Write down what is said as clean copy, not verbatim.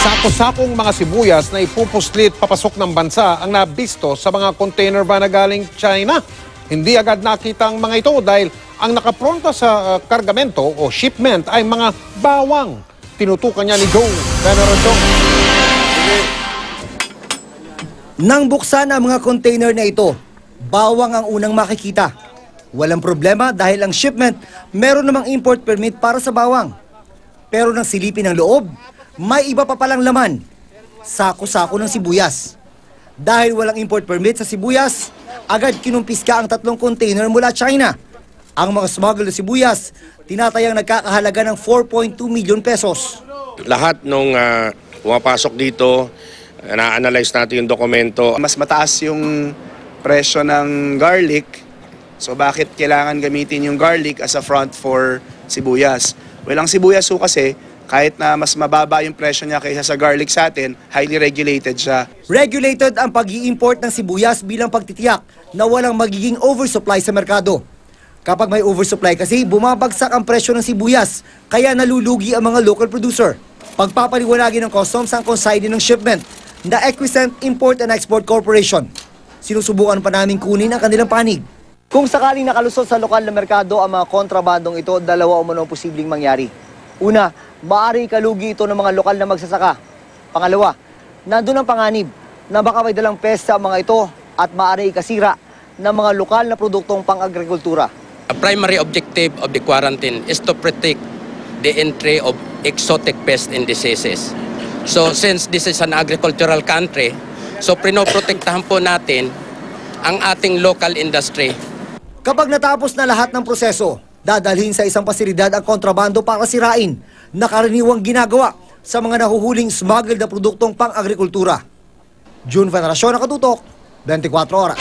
Sako-sakong mga sibuyas na ipupuslit papasok ng bansa ang nabisto sa mga container van na galing China. Hindi agad nakita ang mga ito dahil ang nakapronta sa kargamento o shipment ay mga bawang. Tinutukan niya ni Joe Veneracion. Nang buksan ang mga container na ito, bawang ang unang makikita. Walang problema dahil ang shipment meron namang import permit para sa bawang. Pero nang silipin ang loob, may iba pa palang laman. Sako-sako ng sibuyas. Dahil walang import permit sa sibuyas, agad kinumpiska ang 3 container mula China. Ang mga smuggled na sibuyas, tinatayang nagkakahalaga ng 4.2 milyon pesos. Lahat nung pumapasok dito, na-analyze natin yung dokumento. Mas mataas yung presyo ng garlic, so bakit kailangan gamitin yung garlic as a front for sibuyas? Well, ang sibuyas ho kasi, kahit na mas mababa yung presyo niya kaysa sa garlic sa atin, highly regulated siya. Regulated ang pag-i-import ng sibuyas bilang pagtitiyak na walang magiging oversupply sa merkado. Kapag may oversupply kasi, bumabagsak ang presyo ng sibuyas, kaya nalulugi ang mga local producer. Pagpapaliwanagin ng customs ang consignee ng shipment na Equisent Import and Export Corporation. Sinusubukan pa namin kunin ang kanilang panig. Kung sakaling nakalusot sa lokal na merkado ang mga kontrabandong ito, dalawa umano posibleng mangyari. Una, maaring kalugi ito ng mga lokal na magsasaka. Pangalawa, nandun ang panganib na baka may dalang pesta ang mga ito at maaring ikasira ng mga lokal na produktong pang-agrikultura. The primary objective of the quarantine is to protect the entry of exotic pests and diseases. So since this is an agricultural country, so pinoprotektahan po natin ang ating local industry. Kapag natapos na lahat ng proseso, dadalhin sa isang pasilidad ang kontrabando para sirain na karaniwang ginagawa sa mga nahuhuling smuggled na produktong pang-agrikultura. June Veneracion, Nakatutok, 24 Oras.